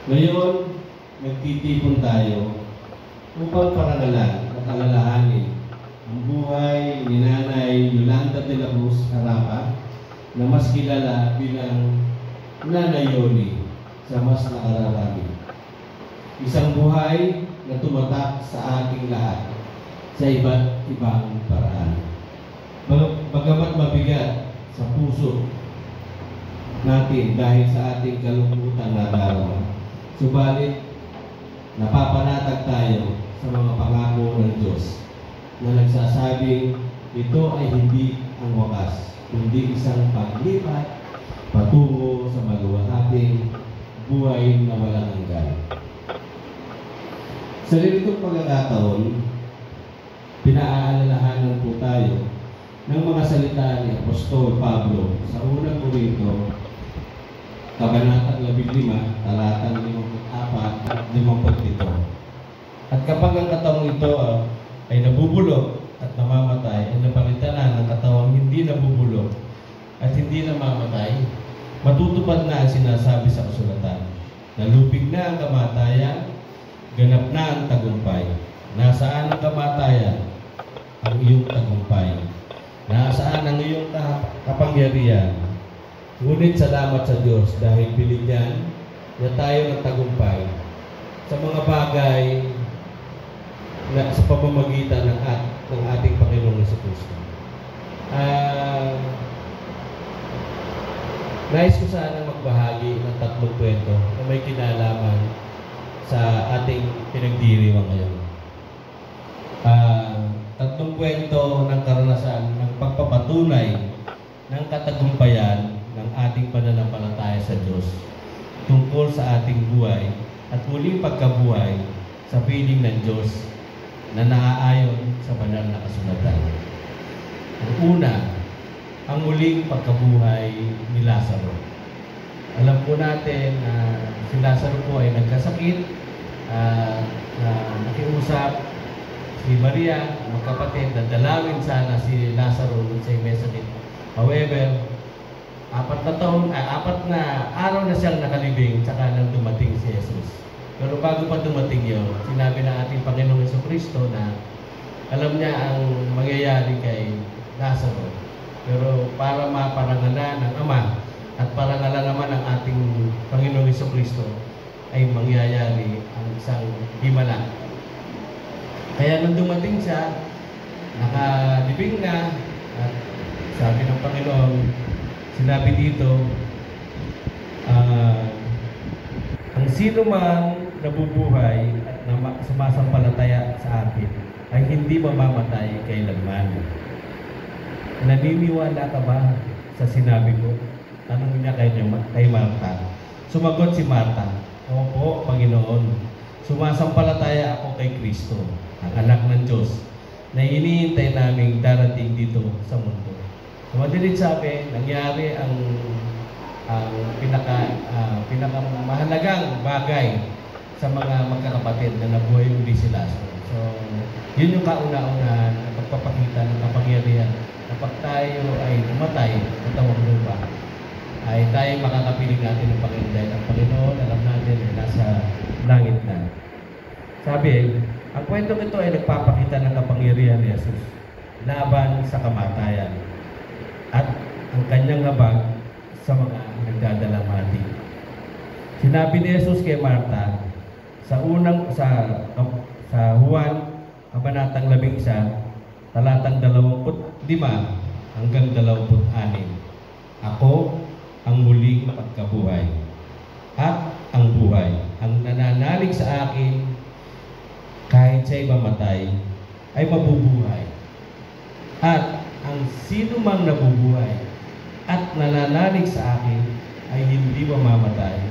Ngayon, nagtitipon tayo upang parangalan at alalahanin ang buhay ni Nanay Yolanda de la Cruz Harapa na mas kilala bilang Nanay Yoli sa mas nakararami. Isang buhay na tumatak sa ating lahat sa iba't ibang paraan. Bagamat mabigat sa puso natin dahil sa ating kalungkutan na darama, subalit napapanatag tayo sa mga pangako ng Diyos na nagsasabing ito ay hindi ang wakas, kundi isang paglipat patungo sa maluwalhating buhay na walang hanggan. Sa ganitong pagkakataon, pinaalalahanan po tayo ng mga salita ni Apostol Pablo sa unang Korinto, Kabanatang 15, talatang 54 at 57. At kapag ang katawang ito ay nabubulok at namamatay, ay napalitan na ng katawang hindi nabubulok at hindi namamatay, matutupad na ang sinasabi sa kasulatan. Nalupig na ang kamatayan, ganap na ang tagumpay. Nasaan ang kamatayan? Ang iyong tagumpay. Nasaan ang iyong kapangyarihan? Ngunit salamat sa Diyos dahil binigyan niya tayo ng tagumpay sa mga bagay na sa pamamagitan ng ating Panginoong Jesucristo. Nais ko sana magbahagi ng tatlong kwento na may kinalaman sa ating pinagdiriwang ngayon. Tatlong kwento ng karanasan ng pagpapatunay ng katagumpayan ng ating pananampalataya sa Diyos tungkol sa ating buhay at muling pagkabuhay sa piling ng Diyos na naaayon sa banal na kasulatan. Ang una, ang muling pagkabuhay ni Lazaro. Alam po natin na si Lazaro po ay nagkasakit, nakiusap si Maria, magkapatid, na dalawin sana si Lazaro nung siya may sakit. However, apat na araw na siyang nakalibing tsaka nang dumating si Jesus. Pero bago pa dumating yun, sinabi ng ating Panginoong Jesucristo na alam niya ang mangyayari kay Lazaro. Pero para maparangalan ng Ama at parangalan naman ng ating Panginoong Jesucristo ay mangyayari ang isang himala. Kaya nung dumating siya, nakalibing na at sabi ng Panginoon, sinabi dito, ang sino mang nabubuhay at sumasampalataya sa akin ay hindi mamamatay kailanman. Naniniwala ka ba sa sinabi ko? Tanong niya kay Marta. Sumagot si Marta, opo, Panginoon. Sumasampalataya ako kay Kristo, ang anak ng Diyos, na iniintay naming darating dito sa mundo. So, madalit sabi, nangyari ang pinakamahalagang bagay sa mga magkakapatid na nabuhay uli si Lazaro. So, yun yung kauna-unahan na pagpapakita ng kapangyarihan na pag tayo ay namatay sa tawang lupa, ay tayo makakapiling natin ng Panginoon dahil ang Panginoon, alam natin, ay nasa langit na. Sabi, ang kwentong ito ay nagpapakita ng kapangyarihan ni Jesus laban sa kamatayan at ang kanyang labag sa mga nagdadalamhati. Sinabi ni Jesus kay Marta sa Juan, Kabanatang 11, talatang 25 hanggang 26. Ako ang muling pagkabuhay at ang buhay. Ang nananalig sa akin kahit siya'y mamatay ay mabubuhay. At ang sino mang nabubuhay at nananalig sa akin ay hindi mamamatay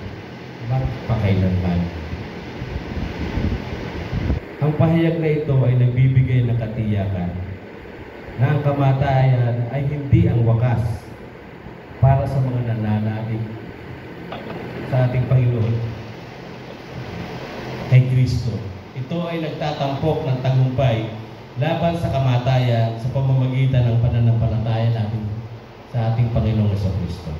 magpakailanman. Ang pahayag na ito ay nagbibigay ng katiyakan na ang kamatayan ay hindi ang wakas para sa mga nananalig sa ating Panginoon kay Kristo. Ito ay nagtatampok ng tagumpay laban sa kamatayan sa pamamagitan ng pananampalataya natin sa ating Panginoong Jesucristo.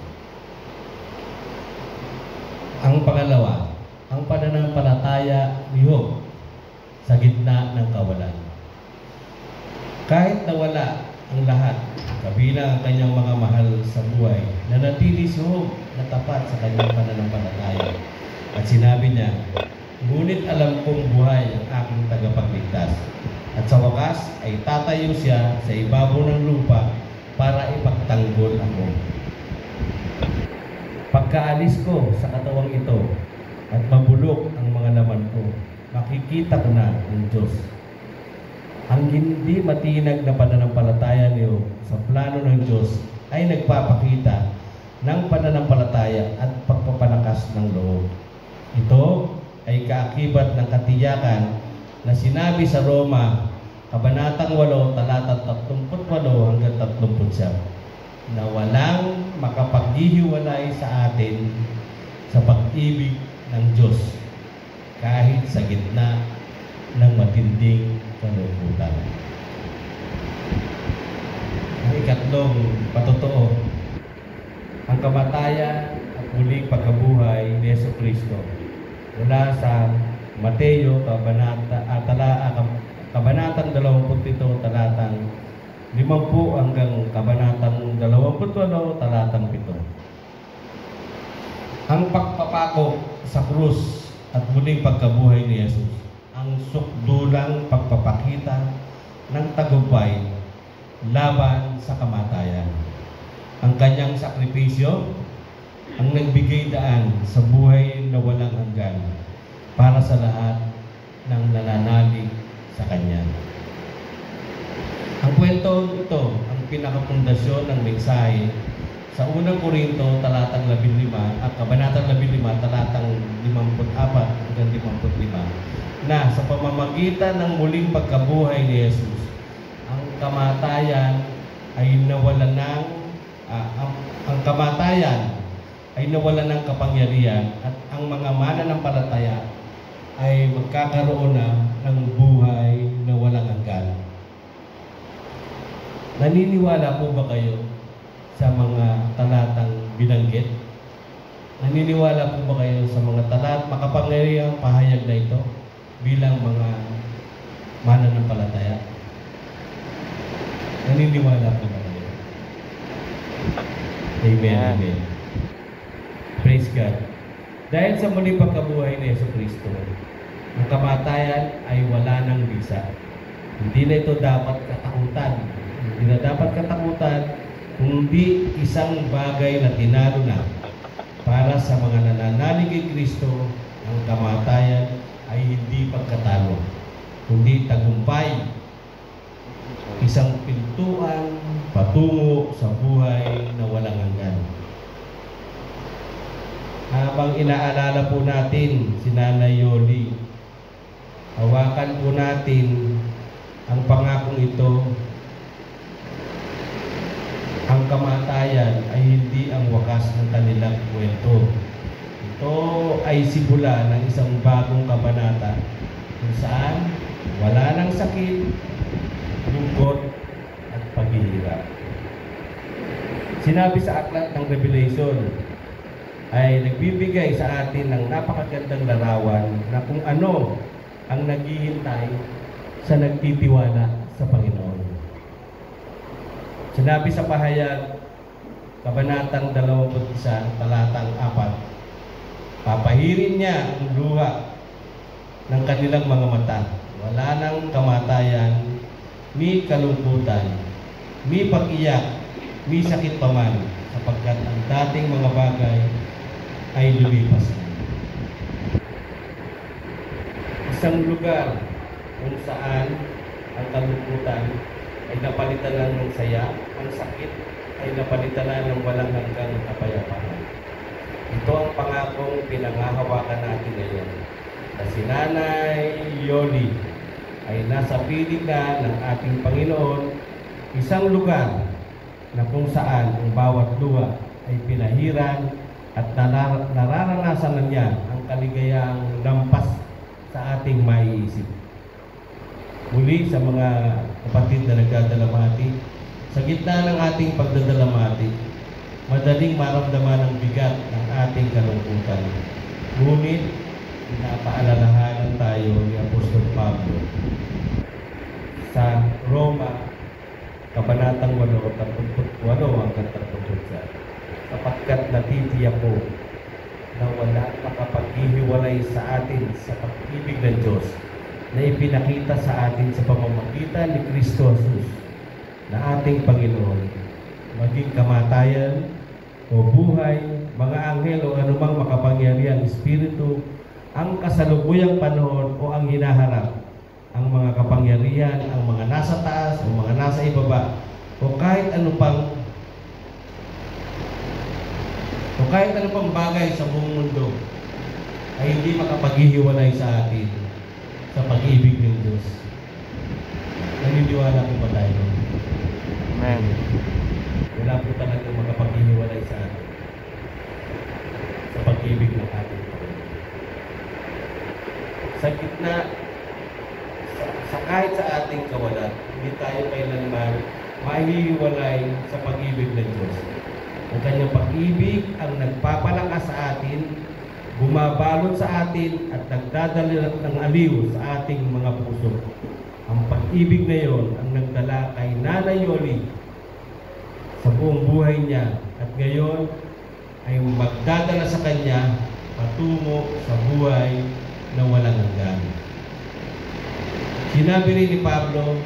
Ang pangalawa, ang pananampalataya ni Job sa gitna ng kawalan. Kahit nawala ang lahat, kabilang ang kanyang mga mahal sa buhay, nanatili si Job na tapat sa kanyang pananampalataya. At sinabi niya, "Ngunit alam kong buhay ang aking tagapagligtas. At sa wakas ay tatayo siya sa ibabaw ng lupa para ipagtanggol ako. Pagkaalis ko sa katawang ito at mabulok ang mga laman ko, makikita ko na ang Diyos." Ang hindi matinag na pananampalataya niyo sa plano ng Diyos ay nagpapakita ng pananampalataya at pagpapalakas ng loob. Ito ay kaakibat ng katiyakan na sinabi sa Roma, Kabanatang 8, talatang 38 hanggang 39, na walang makapaghihiwalay sa atin sa pag-ibig ng Diyos kahit sa gitna ng matinding kalungkutan. Ang ikatlong patotoo, ang kamatayan at muling pagkabuhay ni Jesucristo mula sa Mateo Kabanatang 27, talatang 50 hanggang Kabanatang 28, talatang 7. Ang pagpapako sa krus at muling pagkabuhay ni Jesus, ang sukdulang pagpapakita ng tagumpay laban sa kamatayan. Ang kanyang sakripisyo, ang nagbigay daan sa buhay na walang hanggan para sa lahat ng nananalig sa kanya. Ang kwento ito ang pinakapundasyon ng mensahe sa unang Korinto talatang 15 at Kabanatang 15 talatang 54 hanggang 55, na sa pamamagitan ng muling pagkabuhay ni Jesus, ang kamatayan ay nawalan ng kapangyarihan at ang mga mananampalataya ay magkakaroon na ng buhay na walang hanggan. Naniniwala po ba kayo sa mga talatang binanggit? Naniniwala po ba kayo sa mga makapangyarihang pahayag na ito bilang mga mananampalataya? Naniniwala po ba kayo? Amen, amen. Praise God. Dahil sa muling pagkabuhay ni Jesucristo, ang kamatayan ay wala ng bisa. Hindi na ito dapat katakutan. Hindi na dapat katakutan, kundi isang bagay na tinalo na. Para sa mga nananalig kay Kristo, ang kamatayan ay hindi pagkatalo, kundi tagumpay. Isang pintuan patungo sa buhay na walang hanggan. Habang inaalala po natin si Nanay Yoli, hawakan po natin ang pangakong ito. Ang kamatayan ay hindi ang wakas ng kanilang kwento. Ito ay simula ng isang bagong kabanata kung saan wala ng sakit, lungkot at paghihirap. Sinabi sa aklat ng Revelation ay nagbibigay sa atin ng napakagandang larawan na kung ano ang naghihintay sa nagtitiwala sa Panginoon. Sinabi sa pahayag, Kabanatang 21, talatang 4, papahirin niya ang luha ng kanilang mga mata. Wala nang kamatayan, ni kalungkutan, ni pag-iyak, ni sakit paman, sapagkat ang dating mga bagay ay lumipas na. Isang lugar kung saan ang kalungkutan ay napalitan lang ng saya, ang sakit ay napalitan lang ng walang hanggang kapayapaan. Ito ang pangakong pinangahawakan natin ngayon, na si Nanay Yoli ay nasa piling na ng ating Panginoon, isang lugar na kung saan ang bawat luha ay pinahiran at nararanasan na niya ang kaligayang lampas sa ating maiisip. Muli sa mga kapatid na nagdadalamhati, sa gitna ng ating pagdadalamhati, madaling maramdaman ang bigat ng ating kalungkutan. Ngunit pinapaalalahanan tayo ni Apostol Pablo sa Roma, Kabanatang 8, 38 hanggang 39. Sapagkat natitiyak ko na wala makapaghihiwalay sa atin sa pag-ibig ng Diyos na ipinakita sa atin sa pamamagitan ni Kristo Jesus na ating Panginoon, maging kamatayan o buhay, mga anghel o anumang makapangyarihang espiritu, ang kasalukuyang panahon o ang hinaharap, ang mga kapangyarihan, ang mga nasa taas o mga nasa ibaba, o kahit ano pang bagay sa buong mundo ay hindi makapaghihiwalay sa atin sa pag-ibig ng Diyos. Naniniwala po ba tayo? Amen. Wala po talaga makapaghihiwalay sa atin sa pag-ibig ng ating Panginoon. Sa gitna, sa kahit sa ating kawalan, hindi tayo kailanman mahihiwalay sa pag-ibig ng Diyos. Ang kanyang pag-ibig ang nagpapalakas sa atin, bumabalot sa atin at nagdadala ng aliw sa ating mga puso. Ang pag-ibig na yon ang nagdala kay Nanay Yoli sa buong buhay niya at ngayon ay magdadala sa kanya patungo sa buhay na walang hanggan. Sinabi rin ni Pablo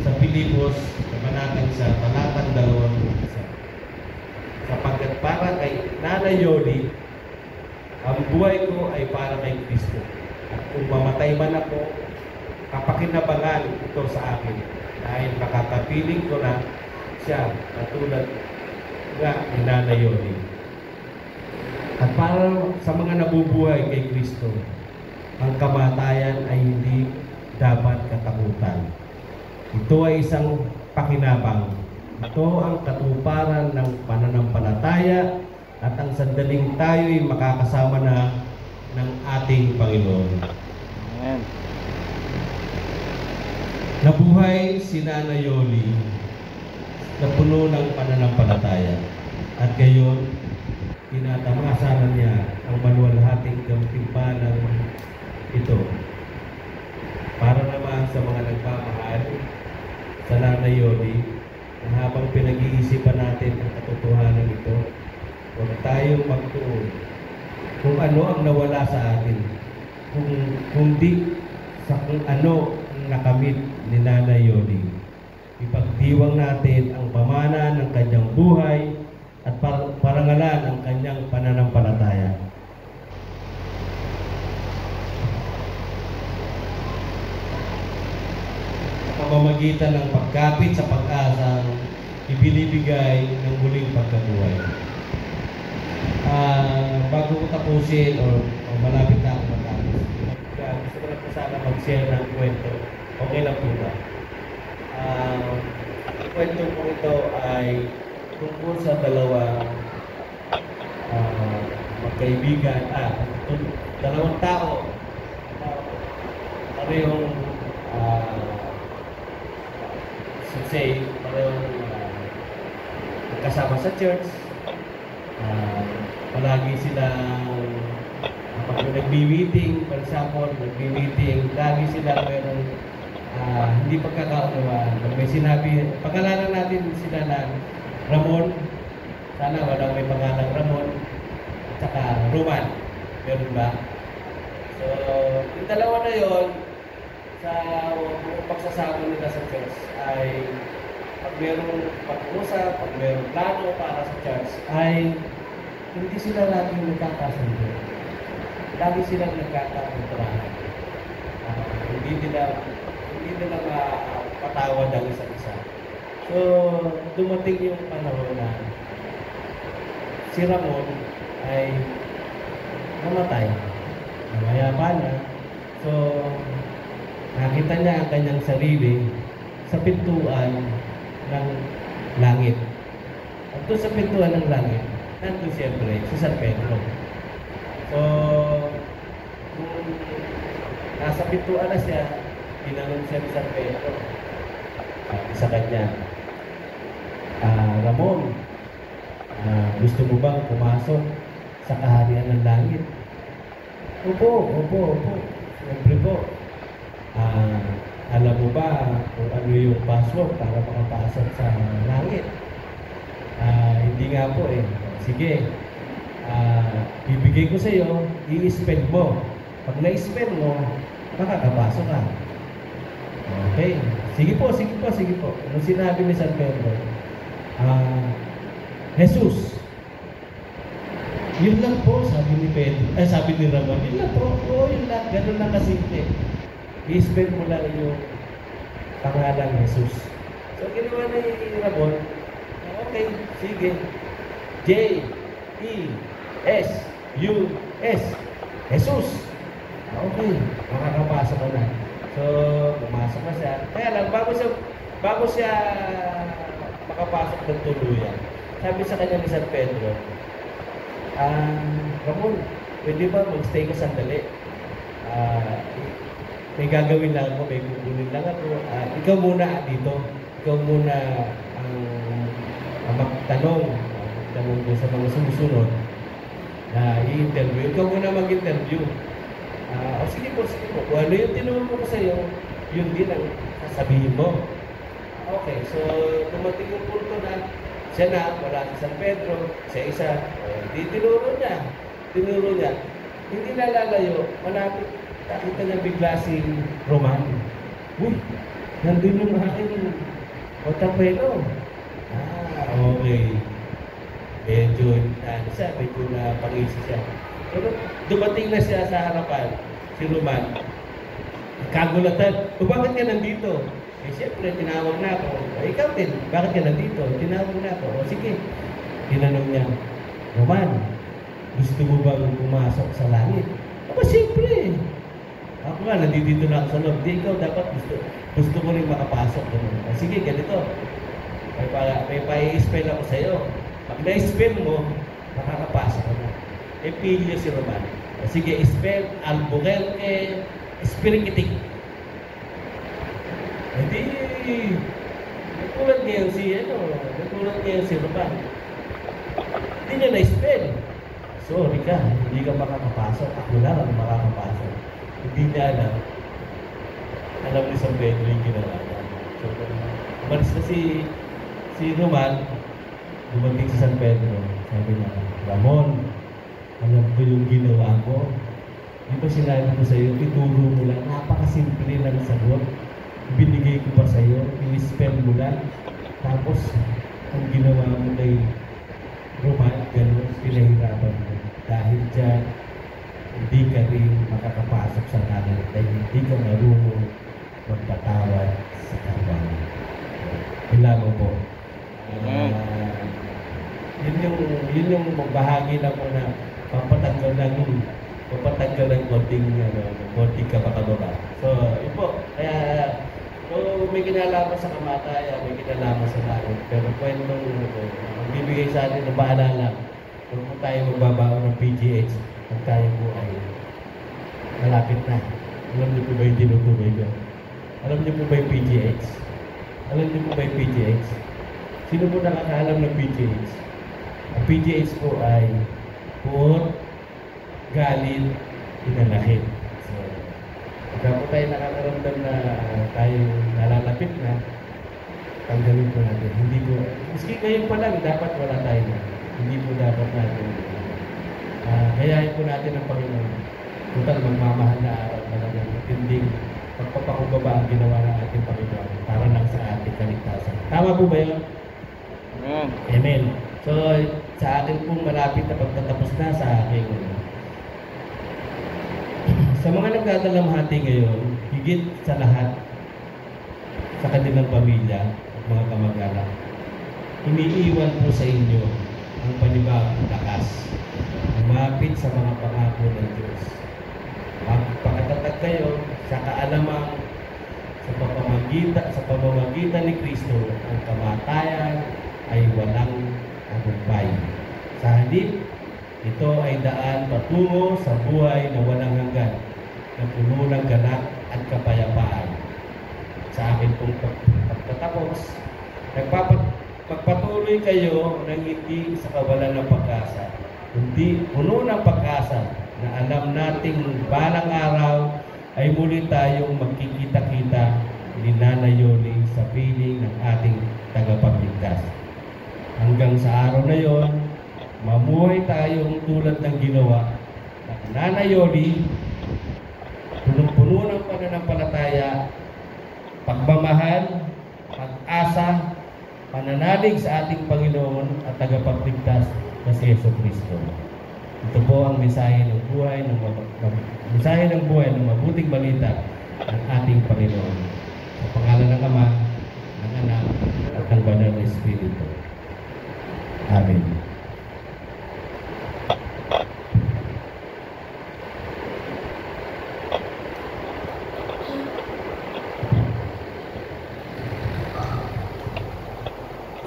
sa Pilipos, kabanatang 1, talatang 2, sapagkat para kay Nanay Yoli, ang buhay ko ay para kay Kristo. At kung mamatay man ako, kapakinabangan ito sa akin dahil makakapiling ko na siya katulad nga ni Nanay Yoli. At para sa mga nabubuhay kay Kristo, ang kamatayan ay hindi dapat katakutan. Ito ay isang pakinabang. Ito ang katuparan ng pananampalataya at ang sandaling tayo'y makakasama na ng ating Panginoon. Amen. Nabuhay si Nanay Yoli na puno ng pananampalataya at gayon tinatamasa niya ang maluwalhating gantimpalang ito para naman sa mga nagmamahal sa Nanay Yoli na habang pinag-iisipan natin ang katotohanan ito, huwag tayong magtuon kung ano ang nawala sa atin, kundi sa kung ano ang nakamit ni Nanay Yoli. Ipagdiwang natin ang pamana ng kanyang buhay at parangalan ang kanyang pananampalataya. Sa pamamagitan ng pagkapit sa pag-asang ibinibigay ng muling pagkabuhay. Bago ko tapusin o malapit na ako matapos, gusto ko lang po sana mag-share ng kwento. Okay lang po ba? Kwento po ito ay tungkol sa dalawang magkaibigan, dalawang tao, parehong parehong kasama sa church, palagi silang pag nagbi-meeting, for example, nagbi-meeting, lagi sila mayroong hindi pagkakaunawaan. Pag may sinabi, pangalanan natin sila na Ramon, sana walang may pangalang Ramon, at saka Roman, meron ba? So, yung dalawa na yon sa pagsasama nila sa church ay pag mayroong pag-uusap, pag mayroong plano para sa church, ay hindi sila laging nagkakasundo. Lagi silang nagkakakontrahan. Hindi nila mapatawad ang isa't isa. So, dumating yung panahon na si Ramon ay namatay. Namayapa na. So, nakita niya ang kanyang sarili sa pintuan ng langit. At doon sa pintuan ng langit, nandun siyempre si San Pedro. So, kung nasa pintuan na siya, tinanong siya ni San Pedro sa kanya, Ramon, gusto mo bang pumasok sa kaharian ng langit? Opo. Siyempre po. Alam mo ba kung ano yung password para makapasok sa langit? Hindi nga po eh. Sige. Bibigay ko sa iyo, i-spell mo. Pag na-spell mo, makakapasok ka. Okay. Sige po. Ano sinabi ni San Pedro? Jesus. Yun lang po, sabi ni Pedro. Sabi ni Ramon. Yun lang po. Oo, yun lang. Ganun lang kasimple. I-spell mo lang yung pangalan Jesus. So, ginawa ni Ramon. Okay, sige. J-E-S-U-S. Jesus. Okay, makakapasok ka na. So, pumasok na siya. Kaya lang, bago siya makapasok ng tuluyan, sabi sa kanya ni San Pedro, Ramon, pwede ba mag-stay ka sandali? May gagawin lang ako, may kukunin lang ako. Ikaw muna dito. Ikaw muna ang magtanong doon sa mga sumusunod na i-interview. Ikaw muna mag-interview. Sige po. Kung ano yung tinuro ko sa iyo, yun din ang sasabihin mo. Okay, so dumating yung punto na siya na, wala si San Pedro, siya isa. Tinuro niya. Hindi nalalayo, malapit. Nakita niya bigla si Roman. Uy, nandun yung aking otapelo. Okay. Medyo napangisi siya. Pero dumating na siya sa harapan, si Roman. Kagulatan, bakit ka nandito? Siyempre, tinawag na ako. Ikaw din, bakit ka nandito? Tinawag na ako. Sige. Tinanong niya, Roman, gusto mo bang pumasok sa langit? Siyempre. Ako nga, nandito na ako sa loob. Di ikaw dapat gusto mo rin makapasok. Sige, ganito. May pa-i-spell ako sa'yo. Pag na-spell mo, makakapasok ka na. Pilyo si Roman. Sige, spell Albuquerque Espirikitik. Hindi, nagkulat ngayon si Roman. Hindi niya na-spell. Sorry ka, hindi ka makakapasok. Ako lang ang makakapasok. Hindi niya alam ni San Pedro yung ginawa niya. So, umalis na si Roman, dumating si San Pedro. Sabi niya, Ramon, alam ko yung ginawa ko. Di ba sinabi ko sa iyo, ituro mo lang, napakasimple lang sagot. Binigay ko pa sa iyo, i-spell mo lang. Tapos, ang ginawa mo kay Roman, gano'n, pinahirapan mo. Dahil dyan, hindi ka rin makakapasok sa langit dahil hindi ka marunong magpatawad sa kapwa. Bilamo po. Yun yung bahagi lang po na papatanggal ng konting kapakababa. So, yun po. Kaya, may kinalaman sa kamatayan, may kinalaman sa langit. Pero kwentong magbibigay sa atin ng paalala kung tayo magbabaon ng PGH, kung tayo po ay malapit na. Alam niyo po ba yung tinutuloy ko? Alam niyo po ba yung PGH? Sino po nakakaalam ng PGH? Ang PGH po ay Port Galil Inalakit. So, pagka po tayo nakakaramdam na tayo nalalapit na, tanggalin po natin. Hindi po, maski ngayon pa lang, dapat wala tayo na. Hindi po dapat natin. Hayahin po natin ang Panginoon. Total, magmamahal na araw talagang matinding pagpapakumbaba ang ginawa ng ating Panginoon para lang sa ating kaligtasan. Tama po ba yun? Amen. Amen. So, sa akin pong malapit na pagtatapos na sa aking sa mga nagdadalamhati ngayon, higit sa lahat sa kanilang pamilya at mga kamag-anak, iniiwan po sa inyo ang panibagong lakas. Lumapit sa mga pangako ng Diyos. Magpakatatag kayo sa kaalamang sa pamamagitan ni Kristo, ang kamatayan ay walang tagumpay. Sa halip, ito ay daan patungo sa buhay na walang hanggan, na puno ng ganap at kapayapaan. Sa akin pong pagtatapos, magpatuloy kayo ng hindi sa kawalan ng pag-asa, kundi puno ng pag-asa na alam nating balang araw ay muli tayong magkikita-kita ni Nanay Yoli sa piling ng ating tagapagligtas. Hanggang sa araw na yon, mamuhay tayong tulad ng ginawa ng Nanay Yoli, punong-puno ng pananampalataya, pagmamahal, pag-asa, pananalig sa ating Panginoon at tagapagligtas na si Jesucristo. Ito po ang mensahe ng buhay ng mabuting balita ng ating Panginoon. Sa pangalan ng Ama, ng Anak, at ng Banal na Espiritu. Amen.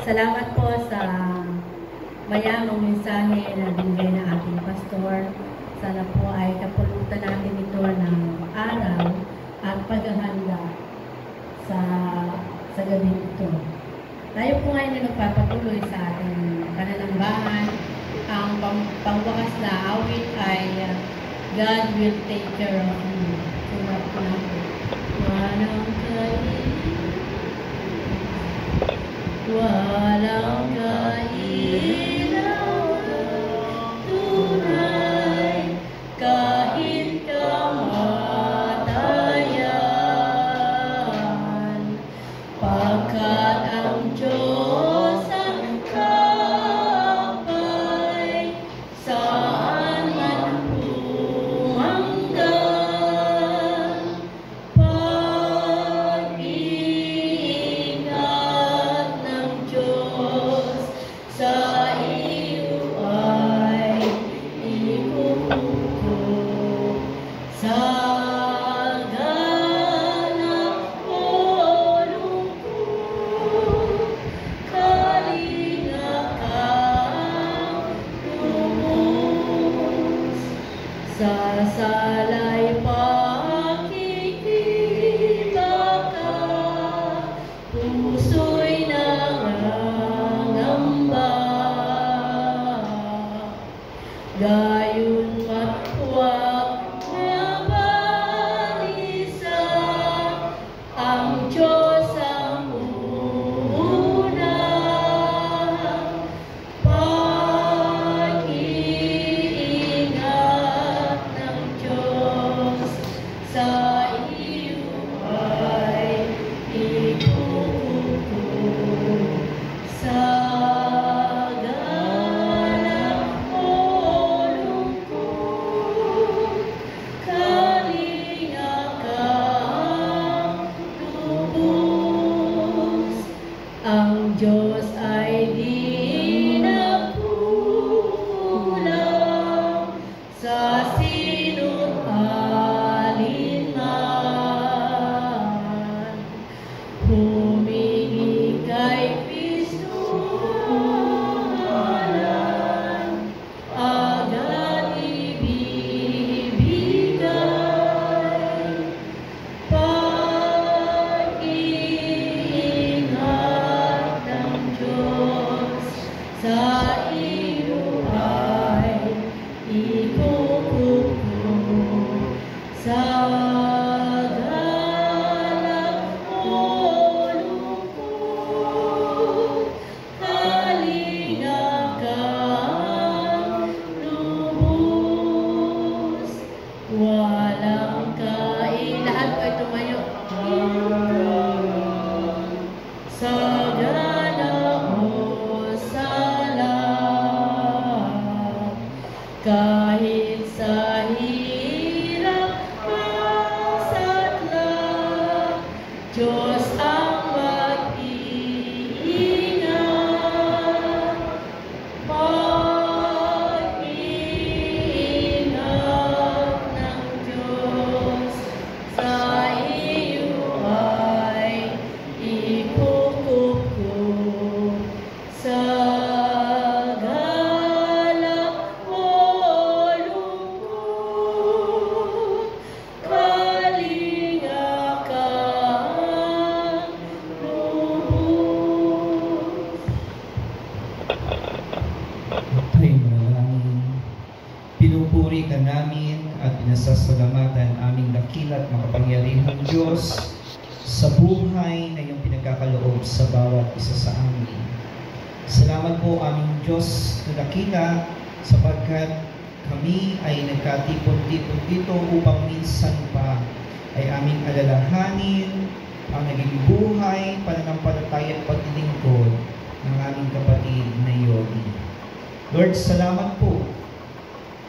Salamat po sa mayamang mensahe na binigay ng ating pastor. Sana po ay kapulutan natin ito ng araw at paghahanda sa gabi ito. Tayo po ngayon ay magpapatuloy sa ating pananambahan. Ang pangwakas na awit ay God will take care of you. Sumat po natin. Walang kailangan tunay kahit kamatayan, pagkat ang Diyos ang kapay saan man humanggan. Pag-iingat ng Diyos sa iyo ay ikukuko sa ganap o lungkot. Kalinga kang lubos sa salay pakikibaka, puso'y nangangamba. Gayon matwag na balisa, ang Diyos ang una. Pag-iingat ng Diyos sa iyo ay ikukuko sa ganap o lungkot. Kalinga kang lubos, ang Diyos ay di nagkukulang sa sinu't alinman. Humingi kay Kristo ngalan, agad ibibigay. Pag-iingat ng Diyos sa iyo ay ikukuko sa ganap o lungkot. Kalinga kang lubos, walang lahat po ay tumayo. Sa ganap o salat, kahit sa hirap ang sadla, Diyos ang mag-iingat. Pag-iingat ng pinasasalamatan aming dakila at makapangyarihang Diyos sa buhay na iyong pinagkakaloob sa bawat isa sa amin. Salamat po aming Diyos na dakila sapagkat kami ay nagkatipon-tipon dito upang minsan pa ay aming alalahanin ang naging buhay, pananampalataya at paglilingkod ng aming kapatid na Yogi. Lord, salamat po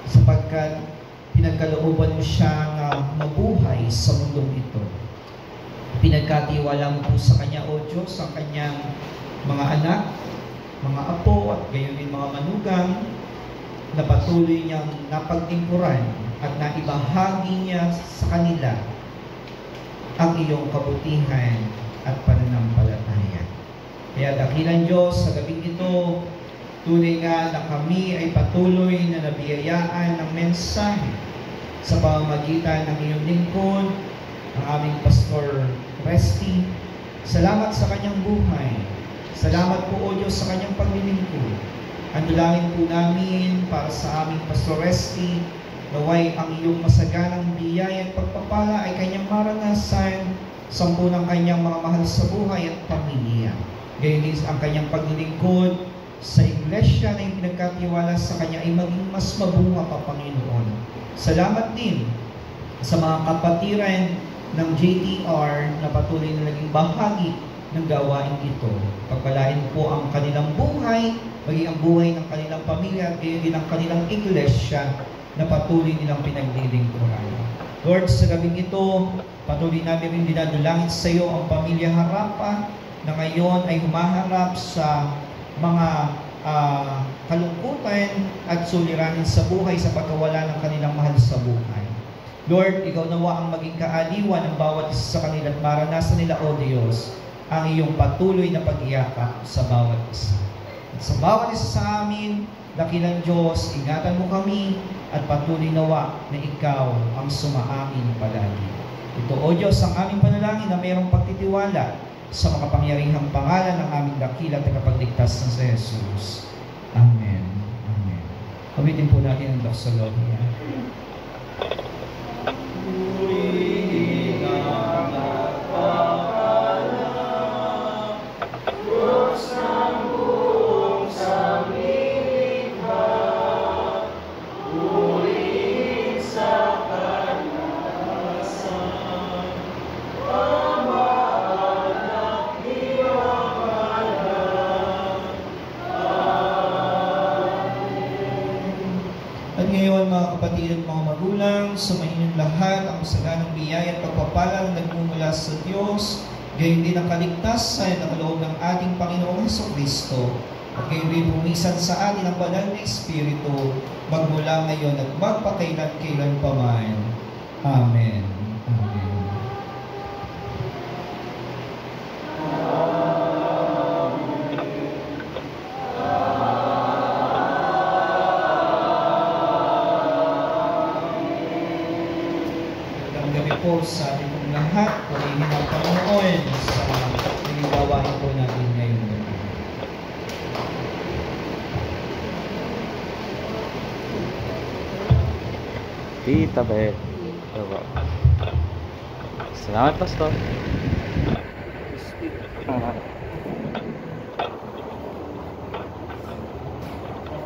sapagkat pinagkalooban mo siya na mabuhay sa mundong ito. Pinagkatiwala mo po sa kanya, O Diyos, ang kanyang mga anak, mga apo at gayon din mga manugang na patuloy niyang napagtingkuran at naibahagi niya sa kanila ang iyong kabutihan at pananampalataya. Kaya dakilang Diyos, sa gabing ito, tunay nga na kami ay patuloy na nabiyayaan ng mensahe sa pamamagitan ng iyong lingkod, ang aming Pastor Resty. Salamat sa kanyang buhay. Salamat po, O Diyos, sa kanyang paglilingkod. Ang dalangin po namin para sa aming Pastor Resty, naway ang iyong masaganang biyaya at pagpapala ay kanyang maranasan sa ng kanyang mga mahal sa buhay at pamilya. Gayon din ang kanyang paglilingkod sa iglesia na yung pinagkatiwala sa kanya ay maging mas mabunga pa, Panginoon. Salamat din sa mga kapatiran ng JTR na patuloy na naging bahagi ng gawain ito. Pagpalain po ang kanilang buhay, maging ang buhay ng kanilang pamilya at gayon din ang kanilang iglesia na patuloy nilang pinaglilingkuran. Lord, sa gabing ito, patuloy namin rin dinadalangin sa iyo ang pamilya Harapa na ngayon ay humaharap sa mga kalungkutan at suliranin sa buhay sa pagkawala ng kanilang mahal sa buhay. Lord, ikaw nawa ang maging kaaliwan ng bawat isa sa kanila at maranasan nila, O Diyos, ang iyong patuloy na pag-iyakap sa bawat isa. At sa bawat isa sa amin, dakilang Diyos, ingatan mo kami at patuloy nawa na ikaw ang sumaamin palagi. Ito, O Diyos, ang aming panalangin na mayroong pagtitiwala sa makapangyarihang pangalan ng aming dakila at tagapagligtas na si Jesus. Amen. Amen. Kawitin po natin ang doxology. Sumainyo lahat ang saganang biyaya at pagpapala na nagmumula sa Diyos, gayon din ang kaligtasan na kaloob ng ating Panginoong Jesucristo, at gayon din bumisan sa atin ang banal na Espiritu, magmula ngayon at magpakailan-kailan paman. Amen. Amen. Sa ating pong lahat, purihin ang Panginoon sa naging gawain po natin ngayon. Tita Beth. Salamat, Pastor.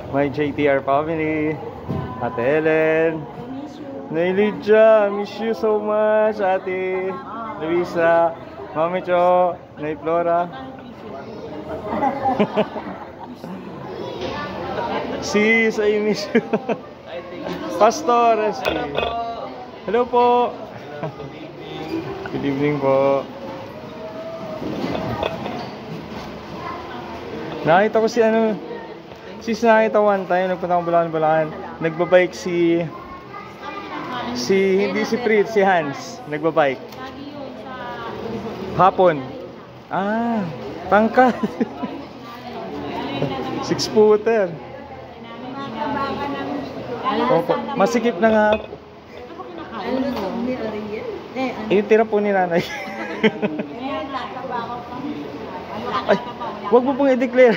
My JTR family, Ate Helen, Nailidja, miss you so much, Ate Luisa, Mami Cho, Nay Flora. Sis, I miss you. Pastor, hello po. Good evening po. Nakita ko si sis, nakita one time, nagpunta akong Bulacan. Nagbabike hindi si Fritz, si Hans, nagbabike. Hapon. Tangkad. 6-footer. Opo, masikip na nga. Tira po ni nanay. Ay, wag mo pong i-declare.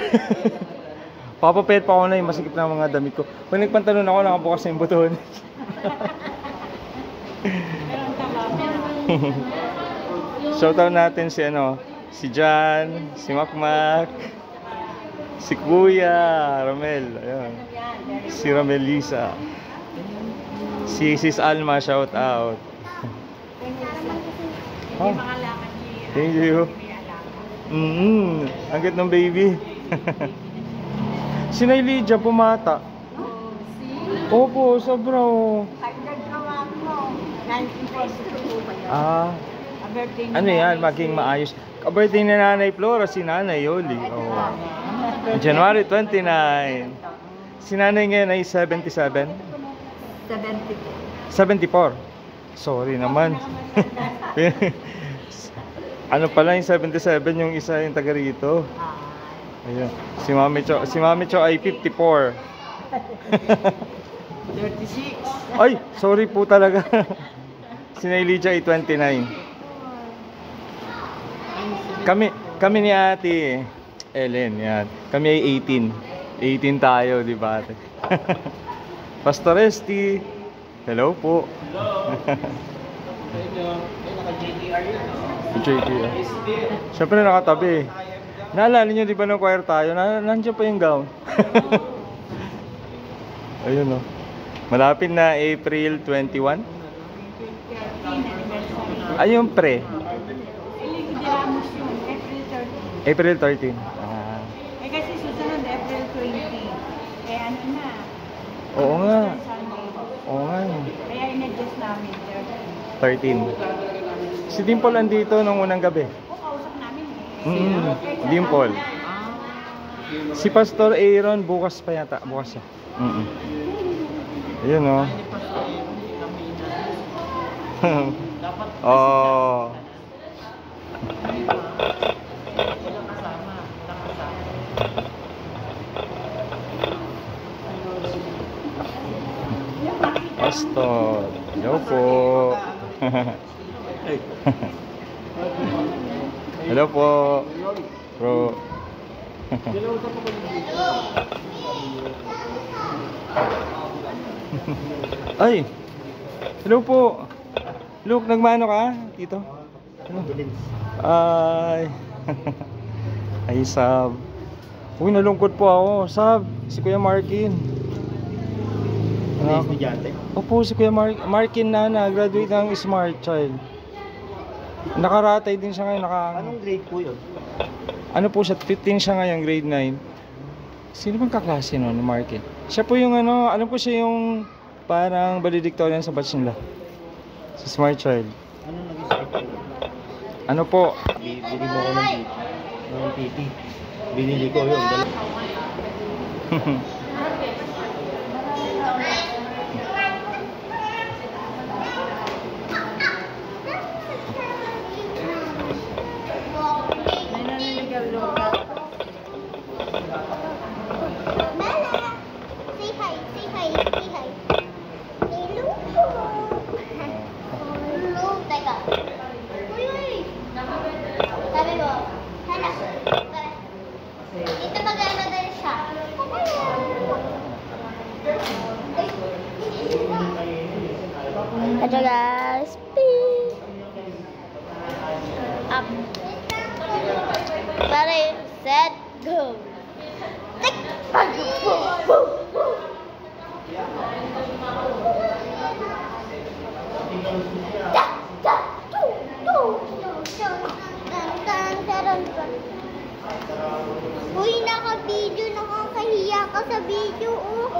Papapet pa ako na yung masikip na mga damit ko. Pag nagpantalon ako, nakabukas na yung buton. Shoutout natin si si Jan, si Makmak, si Kuya Ramel, ayun. Si Ramelisa. Si Sis Alma, shout out. Oh, thank you. Ang cute ng baby. Si Nay Lydia pumata. Opo, sobra oh. Ano yan, maging maayos. Ka-birthday ni Nanay Flora, si Nanay Yoli. Oh. January 29. Si Nanay ngayon ay 77? 74. Sorry naman. Ano pala yung 77, yung isa yung taga rito. Ayun. Si Mami Cho ay 54. 36. Ay, sorry po talaga. Si Nay Lydia ay 29. Kami ni Ate Ellen, yan. Kami ay 18. 18 tayo, di ba ate? Pastor Esti. Hello po. JTR. Siyempre nakatabi. Naalala niyo di ba ng choir tayo? Nandiyan pa yung gown. Ayun o. Malapit na April 21. Ay yung pre. April 13. Ah. Eh kasi susunod April 20. Eh ano na? Oo nga. Sunday. Oo nga. Kaya in-adjust namin 13. Si Dimple andito nung unang gabi. O kausap namin eh. Dimple. Si Pastor Aaron bukas pa yata. Bukas siya. Ayun o. Oh. Pastor. Hello po. Hello po. Bro. Ay. Hello po. Look, nagmano ka? Dito. Ay. Ay, Sab. Uy, nalungkot po ako. Sab, si Kuya Markin. Ano? Opo, si Kuya Markin na graduate ng Smart Child. Nakaratay din siya ngayon. Anong grade po yun? Ano po siya? 15 siya ngayon, grade 9. Sino bang kaklase nun, Markin? Siya po yung alam ko siya yung parang valedictorian sa batch nila. Si Smart Child. Ano nag-isip po? Ano po? Bili mo ko ng PT. Binili ko yun. May naniligaw loka. Say hi, say hi, say hi. Hello po. Hello, teka. Uy. Sabi mo, hala. Dito magandang siya. Ito guys, peace. Up. Ready, set, go. Tik, bago, boom, boom, boom. Tak, tak, tu, tu, tu, tan, tan, taran, tan. Uy, naka-video, nakakahiya ka sa video, oh.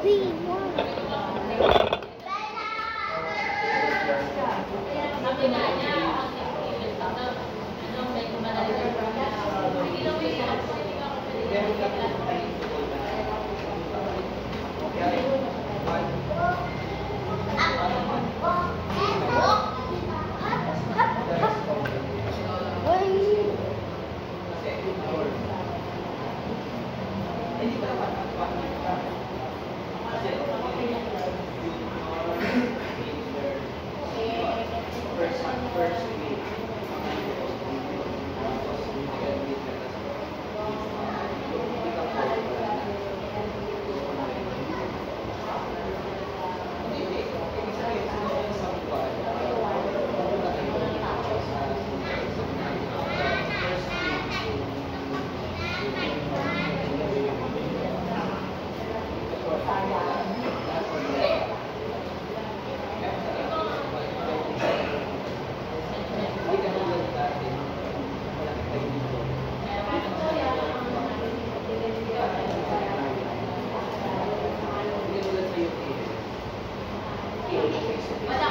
Uy, wow. Uy. Kasi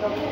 Thank